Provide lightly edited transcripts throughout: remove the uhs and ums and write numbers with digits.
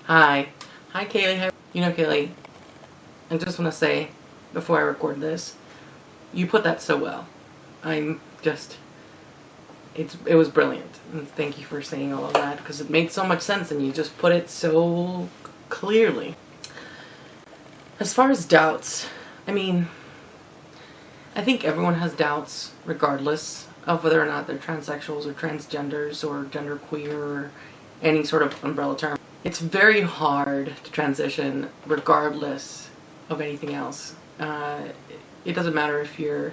Hi. Hi, Kaylee. Hi. You know, Kaylee, I just want to say, before I record this, you put that so well. I'm just, it was brilliant. And thank you for saying all of that, because it made so much sense and you just put it so clearly. As far as doubts, I mean, I think everyone has doubts, regardless of whether or not they're transsexuals or transgenders or genderqueer or any sort of umbrella term. It's very hard to transition regardless of anything else. It doesn't matter if you're,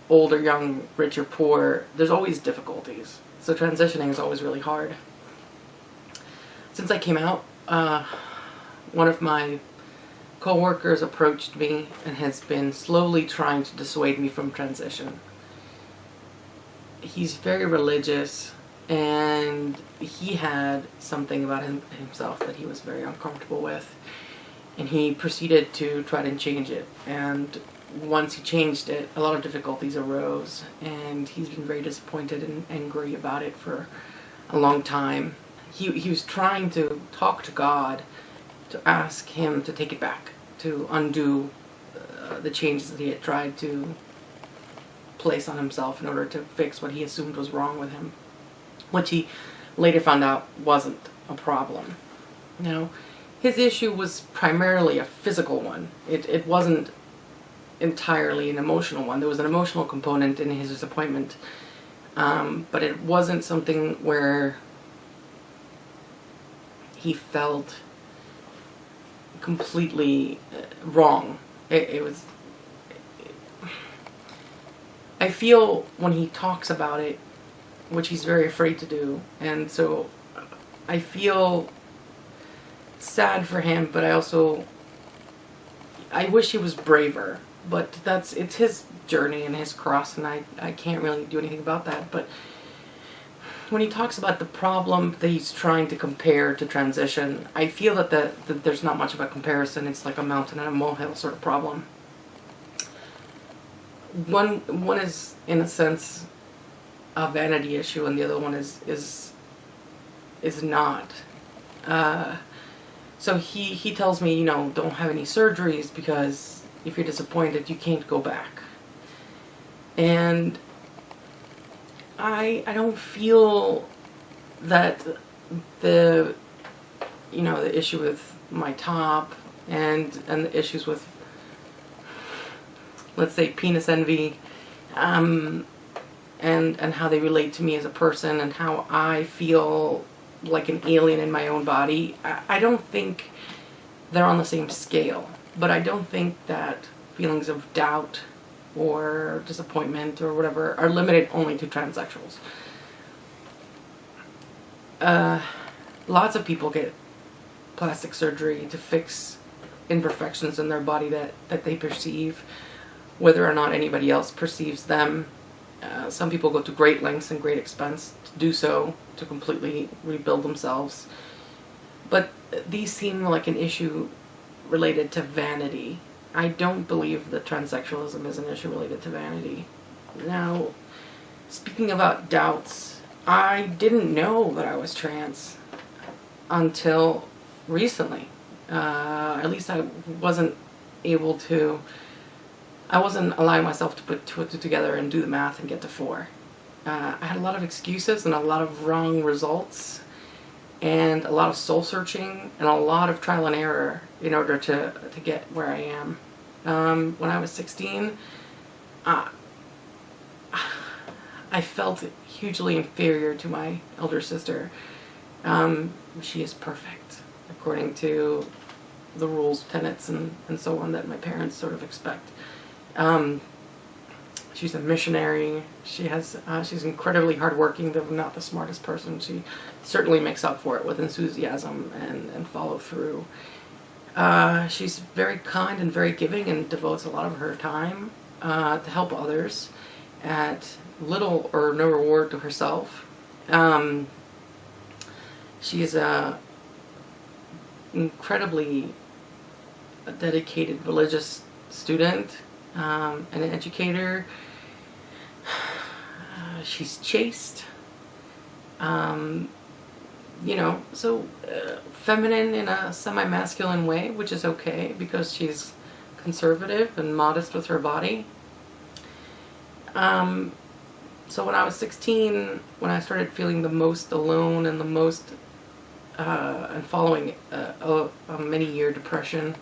old or young, rich or poor, there's always difficulties. So transitioning is always really hard. Since I came out, one of my co-workers approached me and has been slowly trying to dissuade me from transition. He's very religious, and he had something about himself that he was very uncomfortable with, and he proceeded to try to change it. And once he changed it, a lot of difficulties arose, and he's been very disappointed and angry about it for a long time. He was trying to talk to God to ask him to take it back, to undo the changes that he had tried to place on himself in order to fix what he assumed was wrong with him, which he later found out wasn't a problem. Now, his issue was primarily a physical one. It wasn't entirely an emotional one. There was an emotional component in his disappointment, but it wasn't something where he felt completely wrong. It was... I feel when he talks about it, which he's very afraid to do, and so I feel sad for him, but I wish he was braver, but it's his journey and his cross, and I can't really do anything about that. But when he talks about the problem that he's trying to compare to transition, I feel that there's not much of a comparison. It's like a mountain and a molehill sort of problem. One is, in a sense, a vanity issue, and the other one is not. So he tells me, don't have any surgeries, because if you're disappointed, you can't go back. And I don't feel that the issue with my top and the issues with, let's say, penis envy, and how they relate to me as a person, and how I feel like an alien in my own body, I don't think they're on the same scale. But I don't think that feelings of doubt or disappointment or whatever are limited only to transsexuals. Lots of people get plastic surgery to fix imperfections in their body that they perceive, whether or not anybody else perceives them. Some people go to great lengths and great expense to do so, to completely rebuild themselves. But these seem like an issue related to vanity. I don't believe that transsexualism is an issue related to vanity. Now, speaking about doubts, I didn't know that I was trans until recently. At least I wasn't allowing myself to put 2 and 2 together and do the math and get to 4. I had a lot of excuses and a lot of wrong results, and a lot of soul searching and a lot of trial and error in order to get where I am. When I was 16, I felt hugely inferior to my elder sister. She is perfect, according to the rules, tenets, and so on that my parents sort of expect. She's a missionary. She's incredibly hardworking, though not the smartest person. She certainly makes up for it with enthusiasm and follow through. She's very kind and very giving, and devotes a lot of her time to help others at little or no reward to herself. She is a incredibly dedicated religious student, and an educator. She's chaste. feminine in a semi-masculine way, which is okay because she's conservative and modest with her body. So when I was 16, when I started feeling the most alone and the most, and following a many-year depression,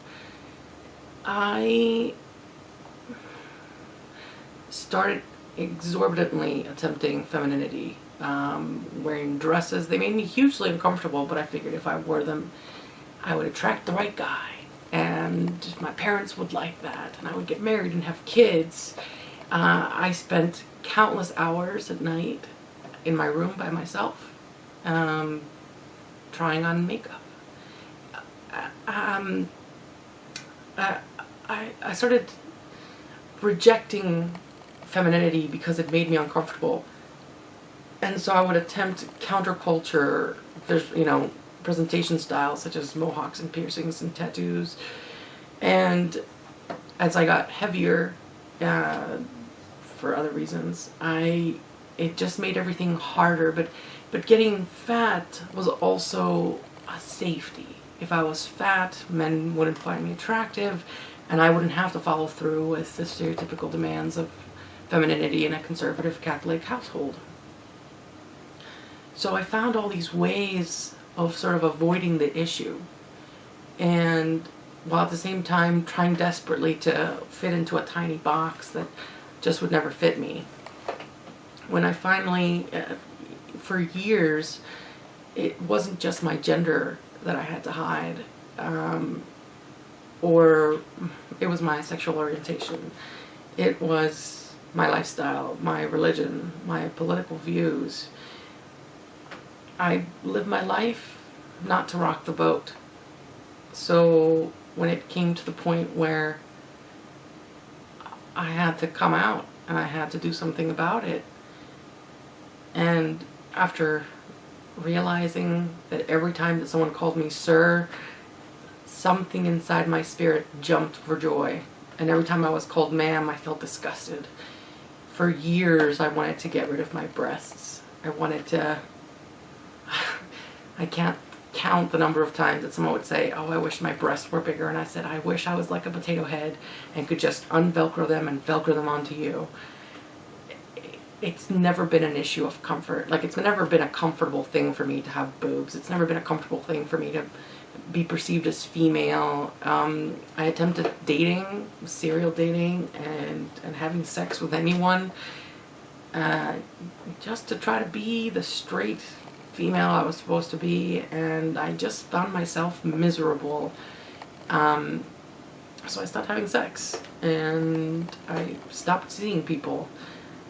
I started exorbitantly attempting femininity, wearing dresses. They made me hugely uncomfortable, but I figured if I wore them, I would attract the right guy, and my parents would like that, and I would get married and have kids. I spent countless hours at night in my room by myself, trying on makeup. I started rejecting femininity because it made me uncomfortable. And so I would attempt counterculture. There's, presentation styles such as mohawks and piercings and tattoos. And as I got heavier, for other reasons, it just made everything harder. But getting fat was also a safety. If I was fat, men wouldn't find me attractive, and I wouldn't have to follow through with the stereotypical demands of femininity in a conservative Catholic household. So I found all these ways of sort of avoiding the issue, and while at the same time trying desperately to fit into a tiny box that just would never fit me. When I finally, for years, it wasn't just my gender that I had to hide, or it was my sexual orientation. It was my lifestyle, my religion, my political views. I lived my life not to rock the boat. So when it came to the point where I had to come out and I had to do something about it, and after realizing that every time that someone called me sir, something inside my spirit jumped for joy. And every time I was called ma'am, I felt disgusted. For years, I wanted to get rid of my breasts. I can't count the number of times that someone would say, oh, I wish my breasts were bigger. And I said, I wish I was like a potato head and could just unvelcro them and velcro them onto you. It's never been an issue of comfort. Like, it's never been a comfortable thing for me to have boobs. It's never been a comfortable thing for me to be perceived as female. I attempted dating, serial dating, and having sex with anyone, just to try to be the straight female I was supposed to be, and I just found myself miserable. So I stopped having sex, and I stopped seeing people.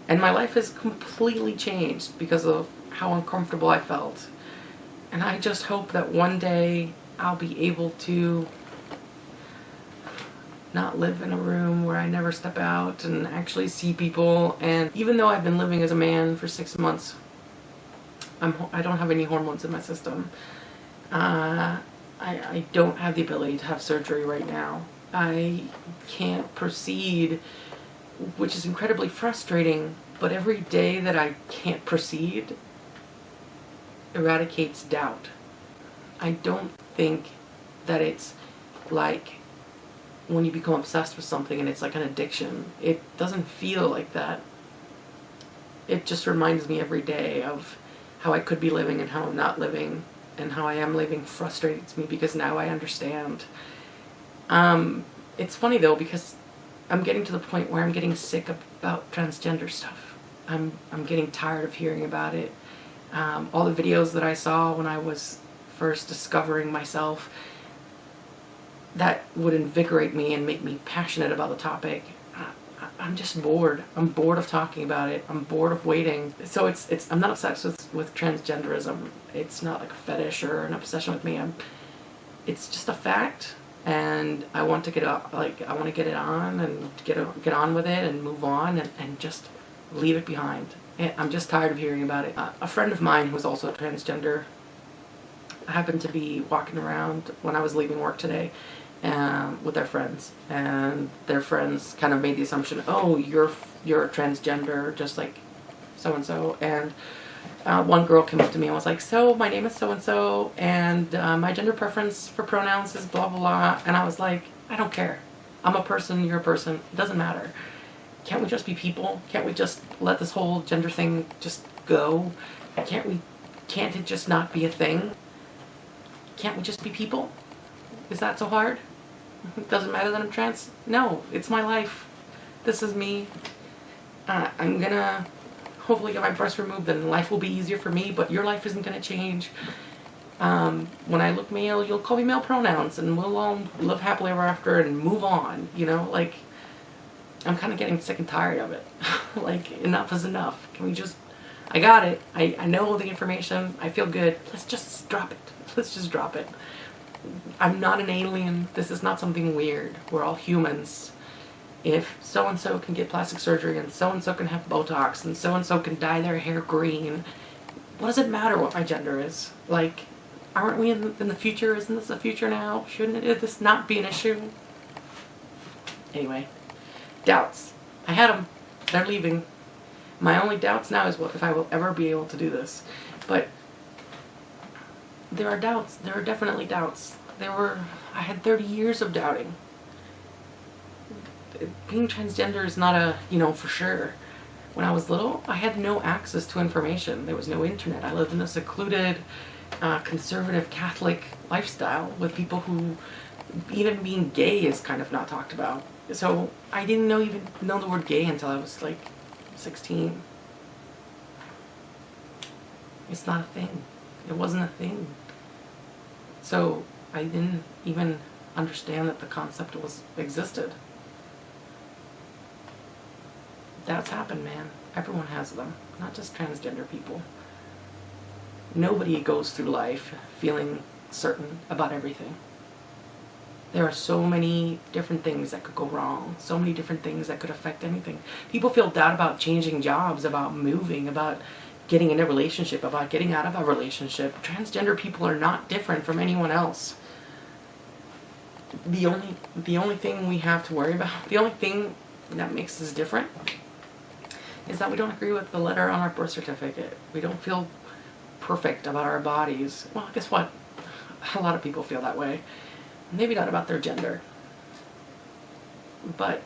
And my life has completely changed because of how uncomfortable I felt. And I just hope that one day I'll be able to not live in a room where I never step out and actually see people. And even though I've been living as a man for 6 months, I don't have any hormones in my system. I don't have the ability to have surgery right now. I can't proceed, which is incredibly frustrating, but every day that I can't proceed eradicates doubt. I don't think that it's like when you become obsessed with something and it's like an addiction. It doesn't feel like that. It just reminds me every day of how I could be living and how I'm not living, and how I am living frustrates me because now I understand. It's funny though, because I'm getting to the point where I'm getting sick about transgender stuff. I'm getting tired of hearing about it. All the videos that I saw when I was first discovering myself that would invigorate me and make me passionate about the topic. I'm just bored. I'm bored of talking about it. I'm bored of waiting. So I'm not obsessed with transgenderism. It's not like a fetish or an obsession with me. It's just a fact, and I want to get it on and get on with it and move on and just leave it behind. I'm just tired of hearing about it. A friend of mine who's also transgender happened to be walking around when I was leaving work today with their friends, and their friends kind of made the assumption, oh, you're a transgender just like so and so, and one girl came up to me and was like, so my name is so-and-so, and my gender preference for pronouns is blah, blah, blah. And I was like, I don't care. I'm a person, you're a person. It doesn't matter. Can't we just be people? Can't we just let this whole gender thing just go? Can't it just not be a thing? Can't we just be people? Is that so hard? It doesn't matter that I'm trans? No, it's my life. This is me. I'm gonna hopefully get my breast removed, then life will be easier for me, but your life isn't gonna change. When I look male, you'll call me male pronouns, and we'll all live happily ever after and move on, you know? Like, I'm kind of getting sick and tired of it. Like, enough is enough. Can we just, I got it. I know the information. I feel good. Let's just drop it. Let's just drop it. I'm not an alien. This is not something weird. We're all humans. If so-and-so can get plastic surgery, and so-and-so can have Botox, and so-and-so can dye their hair green, what does it matter what my gender is? Like, aren't we in the future? Isn't this the future now? Shouldn't this not be an issue? Anyway, doubts. I had them. They're leaving. My only doubts now is what if I will ever be able to do this. But there are doubts. There are definitely doubts. I had 30 years of doubting. Being transgender is not a, for sure. When I was little, I had no access to information. There was no internet. I lived in a secluded, conservative Catholic lifestyle with people who, even being gay is kind of not talked about. So I didn't even know the word gay until I was like 16. It's not a thing. It wasn't a thing. So I didn't even understand that the concept existed. Doubts happen, man. Everyone has them, not just transgender people. Nobody goes through life feeling certain about everything. There are so many different things that could go wrong, so many different things that could affect anything. People feel doubt about changing jobs, about moving, about getting in a relationship, about getting out of a relationship. Transgender people are not different from anyone else. The only thing we have to worry about, the only thing that makes us different, is that we don't agree with the letter on our birth certificate. We don't feel perfect about our bodies. Well, guess what? A lot of people feel that way. Maybe not about their gender. But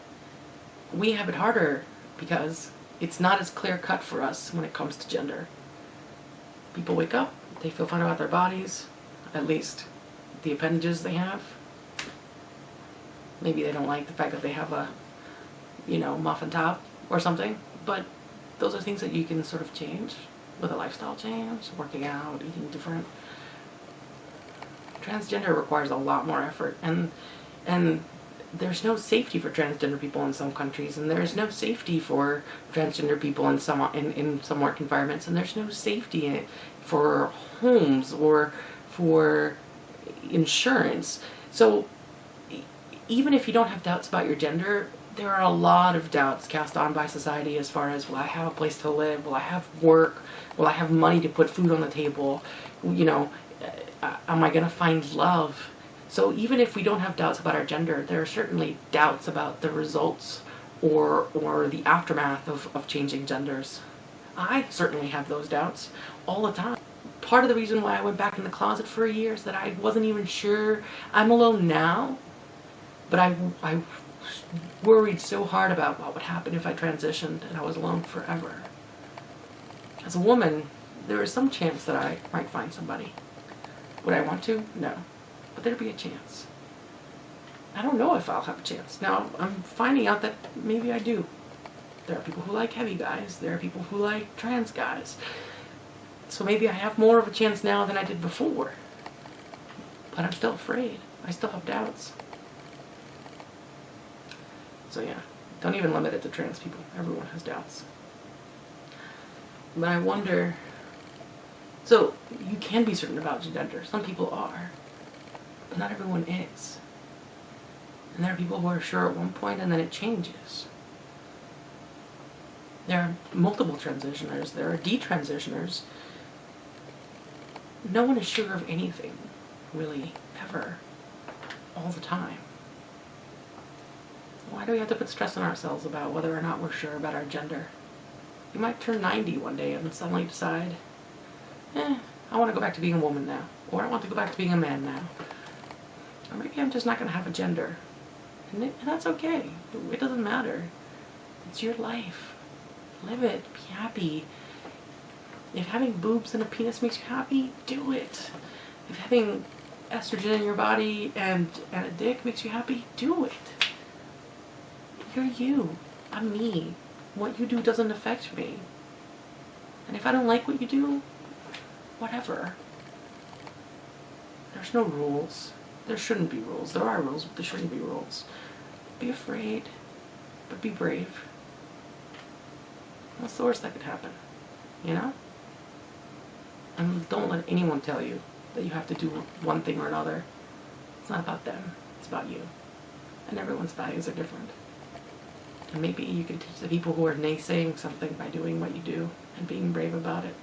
we have it harder because it's not as clear cut for us when it comes to gender. People wake up, they feel fine about their bodies, at least the appendages they have. Maybe they don't like the fact that they have a, muffin top or something. But those are things that you can sort of change with a lifestyle change, working out, eating different. Transgender requires a lot more effort, and there's no safety for transgender people in some countries, and there's no safety for transgender people in some work environments, and there's no safety for homes or for insurance. So even if you don't have doubts about your gender, there are a lot of doubts cast on by society as far as, will I have a place to live? Will I have work? Will I have money to put food on the table? Am I going to find love? So even if we don't have doubts about our gender, there are certainly doubts about the results or the aftermath of changing genders. I certainly have those doubts all the time. Part of the reason why I went back in the closet for a year is that I wasn't even sure. I'm alone now, but I worried so hard about what would happen if I transitioned and I was alone forever. As a woman, there is some chance that I might find somebody. Would I want to? No. But there'd be a chance. I don't know if I'll have a chance. Now, I'm finding out that maybe I do. There are people who like heavy guys. There are people who like trans guys. So maybe I have more of a chance now than I did before. But I'm still afraid. I still have doubts. So yeah, don't even limit it to trans people. Everyone has doubts. But I wonder, so you can be certain about your gender. Some people are, but not everyone is. And there are people who are sure at one point and then it changes. There are multiple transitioners. There are detransitioners. No one is sure of anything, really, ever, all the time. Why do we have to put stress on ourselves about whether or not we're sure about our gender? You might turn 90 one day and suddenly decide, I want to go back to being a woman now. Or I want to go back to being a man now. Or maybe I'm just not going to have a gender. And that's okay. It doesn't matter. It's your life. Live it. Be happy. If having boobs and a penis makes you happy, do it. If having estrogen in your body and a dick makes you happy, do it. You're you. I'm me. What you do doesn't affect me. And if I don't like what you do, whatever. There's no rules. There shouldn't be rules. There are rules, but there shouldn't be rules. Be afraid, but be brave. What's the worst that could happen? You know? And don't let anyone tell you that you have to do one thing or another. It's not about them. It's about you. And everyone's values are different. And maybe you can teach the people who are naysaying something by doing what you do and being brave about it.